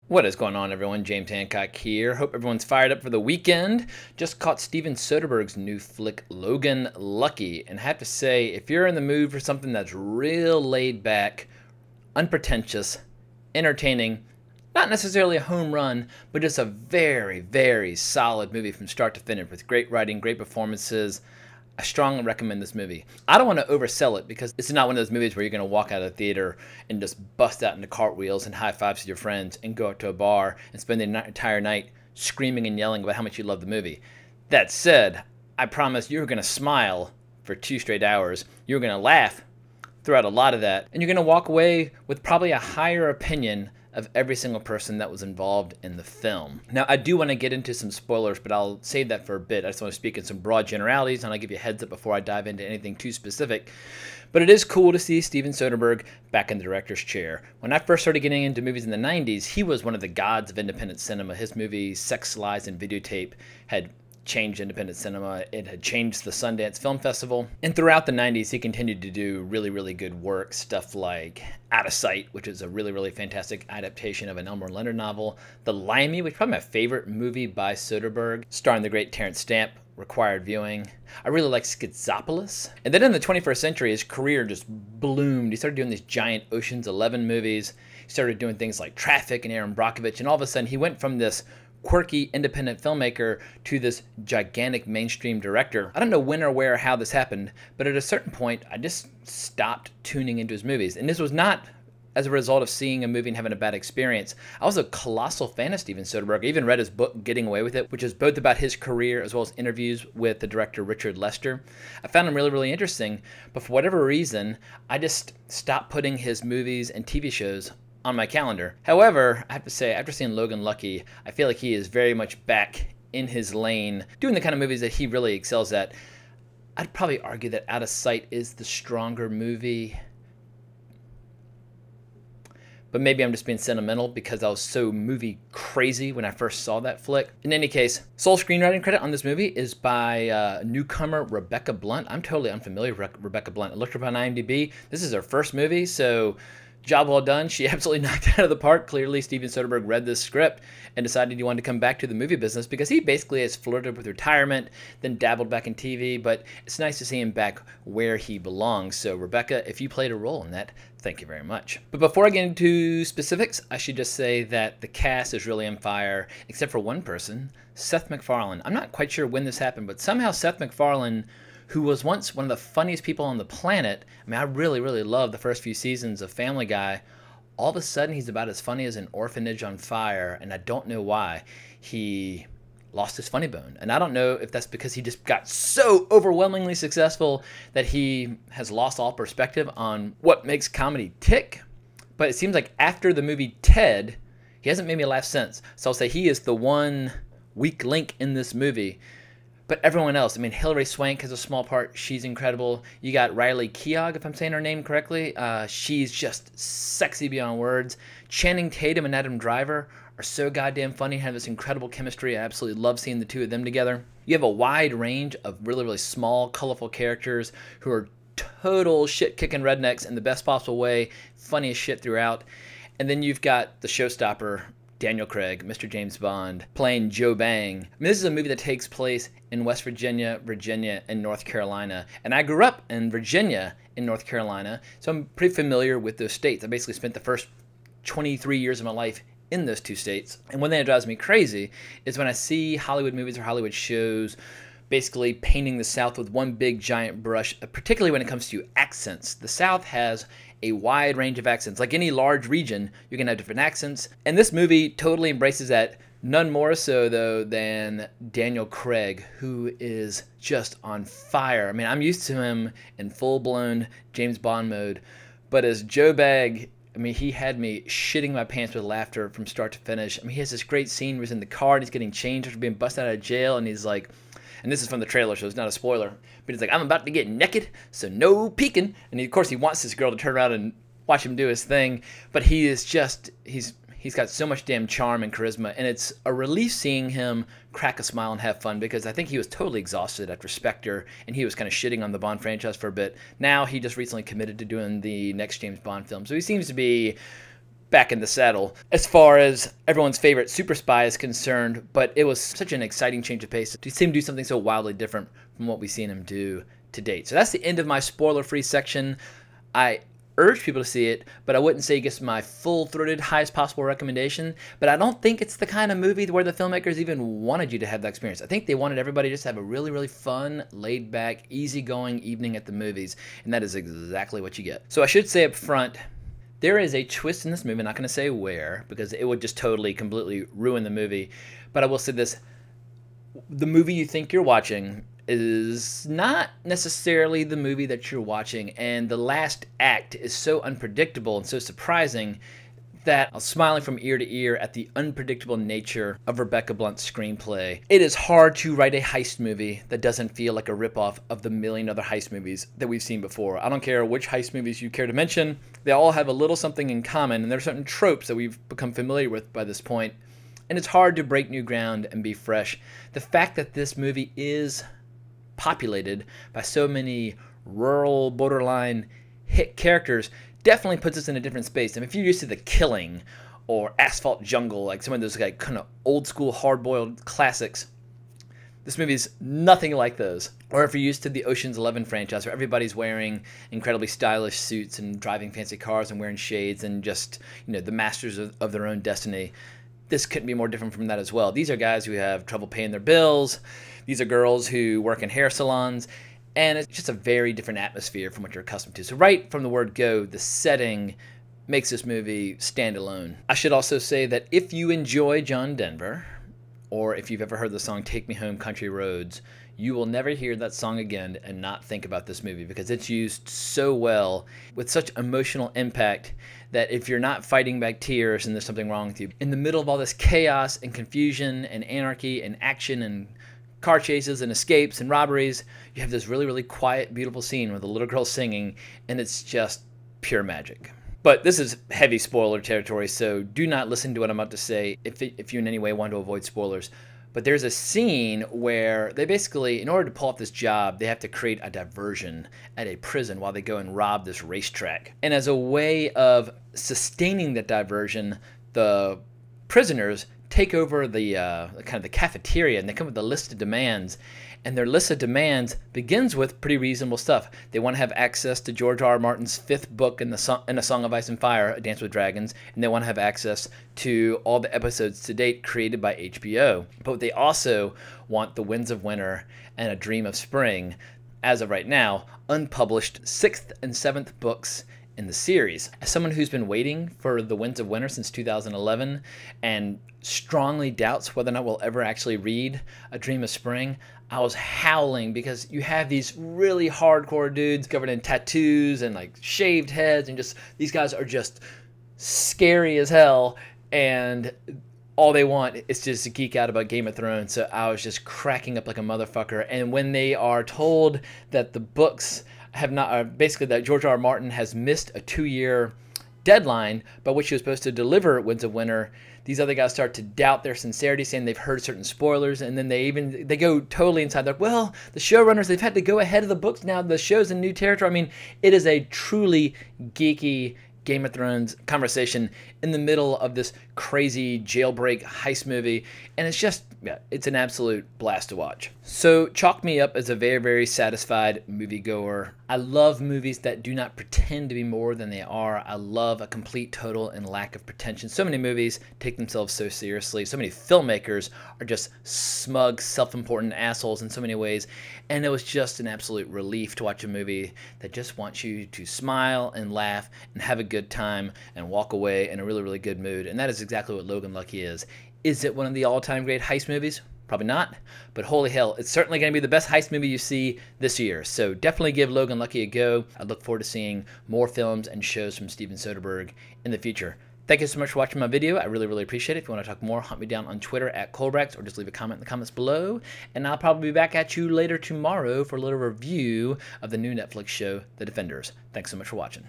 What is going on, everyone? James Hancock here. Hope everyone's fired up for the weekend. Just caught Steven Soderbergh's new flick, Logan Lucky. And I have to say, if you're in the mood for something that's real laid back, unpretentious, entertaining, not necessarily a home run, but just a very, very solid movie from start to finish with great writing, great performances, I strongly recommend this movie. I don't want to oversell it because it's not one of those movies where you're going to walk out of the theater and just bust out into cartwheels and high fives with your friends and go out to a bar and spend the entire night screaming and yelling about how much you love the movie. That said, I promise you're going to smile for 2 straight hours. You're going to laugh throughout a lot of that, and you're going to walk away with probably a higher opinion of every single person that was involved in the film. Now, I do want to get into some spoilers, but I'll save that for a bit. I just want to speak in some broad generalities, and I'll give you a heads up before I dive into anything too specific. But it is cool to see Steven Soderbergh back in the director's chair. When I first started getting into movies in the 90s, he was one of the gods of independent cinema. His movie Sex, Lies, and Videotape had changed independent cinema. It had changed the Sundance Film Festival. And throughout the 90s, he continued to do really, really good work. Stuff like Out of Sight, which is a really, really fantastic adaptation of an Elmore Leonard novel. The Limey, which is probably my favorite movie by Soderbergh, starring the great Terrence Stamp, required viewing. I really like Schizopolis. And then in the 21st century, his career just bloomed. He started doing these giant Ocean's 11 movies. He started doing things like Traffic and Aaron Brockovich. And all of a sudden, he went from this quirky independent filmmaker to this gigantic mainstream director. I don't know when or where or how this happened, but at a certain point, I just stopped tuning into his movies. And this was not as a result of seeing a movie and having a bad experience. I was a colossal fan of Steven Soderbergh. I even read his book, Getting Away with It, which is both about his career as well as interviews with the director Richard Lester. I found him really, really interesting, but for whatever reason, I just stopped putting his movies and TV shows on my calendar. However, I have to say, after seeing Logan Lucky, I feel like he is very much back in his lane, doing the kind of movies that he really excels at. I'd probably argue that Out of Sight is the stronger movie, but maybe I'm just being sentimental because I was so movie crazy when I first saw that flick. In any case, sole screenwriting credit on this movie is by newcomer Rebecca Blunt. I'm totally unfamiliar with Rebecca Blunt. I looked her up on IMDb. This is her first movie, so job well done. She absolutely knocked it out of the park. Clearly, Steven Soderbergh read this script and decided he wanted to come back to the movie business because he basically has flirted with retirement, then dabbled back in TV, but it's nice to see him back where he belongs. So, Rebecca, if you played a role in that, thank you very much. But before I get into specifics, I should just say that the cast is really on fire, except for one person, Seth MacFarlane. I'm not quite sure when this happened, but somehow Seth MacFarlane, who was once one of the funniest people on the planet. I mean, I really, really loved the first few seasons of Family Guy. All of a sudden, he's about as funny as an orphanage on fire, and I don't know why. He lost his funny bone. And I don't know if that's because he just got so overwhelmingly successful that he has lost all perspective on what makes comedy tick. But it seems like after the movie Ted, he hasn't made me laugh since. So I'll say he is the one weak link in this movie. But everyone else, I mean, Hilary Swank has a small part. She's incredible. You got Riley Keough, if I'm saying her name correctly. She's just sexy beyond words. Channing Tatum and Adam Driver are so goddamn funny, have this incredible chemistry. I absolutely love seeing the two of them together. You have a wide range of really, really small, colorful characters who are total shit-kicking rednecks in the best possible way, funny as shit throughout. And then you've got the showstopper, Daniel Craig, Mr. James Bond, playing Joe Bang. I mean, this is a movie that takes place in West Virginia, and North Carolina. And I grew up in Virginia and North Carolina, so I'm pretty familiar with those states. I basically spent the first 23 years of my life in those two states. And one thing that drives me crazy is when I see Hollywood movies or Hollywood shows basically painting the South with one big giant brush, particularly when it comes to accents. The South has a wide range of accents. Like any large region, you can have different accents. And this movie totally embraces that, none more so, though, than Daniel Craig, who is just on fire. I mean, I'm used to him in full-blown James Bond mode, but as Joe Bag, I mean, he had me shitting my pants with laughter from start to finish. I mean, he has this great scene where he's in the car and he's getting changed after being busted out of jail, and he's like, and this is from the trailer, so it's not a spoiler, but he's like, I'm about to get naked, so no peeking. And of course, he wants this girl to turn around and watch him do his thing, but he is just, he's got so much damn charm and charisma, and it's a relief seeing him crack a smile and have fun, because I think he was totally exhausted after Spectre, and he was kind of shitting on the Bond franchise for a bit. Now he just recently committed to doing the next James Bond film, so he seems to be back in the saddle as far as everyone's favorite super spy is concerned, but it was such an exciting change of pace to see him do something so wildly different from what we've seen him do to date. So that's the end of my spoiler-free section. I urge people to see it, but I wouldn't say it gets my full-throated, highest possible recommendation, but I don't think it's the kind of movie where the filmmakers even wanted you to have that experience. I think they wanted everybody just to have a really, really fun, laid-back, easygoing evening at the movies, and that is exactly what you get. So I should say up front, there is a twist in this movie. I'm not going to say where, because it would just totally, completely ruin the movie, but I will say this. The movie you think you're watching is not necessarily the movie that you're watching, and the last act is so unpredictable and so surprising that I'm smiling from ear to ear at the unpredictable nature of Rebecca Blunt's screenplay. It is hard to write a heist movie that doesn't feel like a ripoff of the million other heist movies that we've seen before. I don't care which heist movies you care to mention, they all have a little something in common, and there are certain tropes that we've become familiar with by this point, and it's hard to break new ground and be fresh. The fact that this movie is populated by so many rural, borderline hit characters definitely puts us in a different space. I mean, if you're used to The Killing or Asphalt Jungle, like some of those like kind of old school hard-boiled classics, this movie's nothing like those. Or if you're used to the Ocean's 11 franchise, where everybody's wearing incredibly stylish suits and driving fancy cars and wearing shades and just, you know, the masters of their own destiny, this couldn't be more different from that as well. These are guys who have trouble paying their bills. These are girls who work in hair salons, and it's just a very different atmosphere from what you're accustomed to. So right from the word go, the setting makes this movie stand alone. I should also say that if you enjoy John Denver, or if you've ever heard the song Take Me Home Country Roads, you will never hear that song again and not think about this movie, because it's used so well with such emotional impact that if you're not fighting back tears and there's something wrong with you, in the middle of all this chaos and confusion and anarchy and action and car chases and escapes and robberies, you have this really, really quiet, beautiful scene with a little girl singing, and it's just pure magic. But this is heavy spoiler territory, so do not listen to what I'm about to say if you in any way want to avoid spoilers. But there's a scene where they basically, in order to pull off this job, they have to create a diversion at a prison while they go and rob this racetrack. And as a way of sustaining that diversion, the prisoners take over the kind of the cafeteria, and they come with a list of demands. And their list of demands begins with pretty reasonable stuff. They want to have access to George R. R. Martin's 5th book in A Song of Ice and Fire, A Dance with Dragons, and they want to have access to all the episodes to date created by HBO. But they also want The Winds of Winter and A Dream of Spring, as of right now, unpublished 6th and 7th books in the series. As someone who's been waiting for The Winds of Winter since 2011 and strongly doubts whether or not we'll ever actually read A Dream of Spring, I was howling because you have these really hardcore dudes covered in tattoos and like shaved heads, and just these guys are just scary as hell, and all they want is just to geek out about Game of Thrones. So I was just cracking up like a motherfucker. And when they are told that the books have not, basically that George R. R. Martin has missed a 2-year deadline by which he was supposed to deliver Winds of Winter, these other guys start to doubt their sincerity, saying they've heard certain spoilers, and then they go totally inside. They're like, well, the showrunners, they've had to go ahead of the books now. The show's in new territory. I mean, it is a truly geeky Game of Thrones conversation in the middle of this crazy jailbreak heist movie, and it's just, yeah, it's an absolute blast to watch. So chalk me up as a very, very satisfied moviegoer. I love movies that do not pretend to be more than they are. I love a complete, total, and lack of pretension. So many movies take themselves so seriously. So many filmmakers are just smug, self-important assholes in so many ways, and it was just an absolute relief to watch a movie that just wants you to smile and laugh and have a good time and walk away in a really, really good mood. And that is exactly what Logan Lucky is. Is it one of the all-time great heist movies? Probably not, but holy hell, it's certainly going to be the best heist movie you see this year. So definitely give Logan Lucky a go. I look forward to seeing more films and shows from Steven Soderbergh in the future. Thank you so much for watching my video. I really, really appreciate it. If you want to talk more, hunt me down on Twitter at Colbrax, or just leave a comment in the comments below. And I'll probably be back at you later tomorrow for a little review of the new Netflix show, The Defenders. Thanks so much for watching.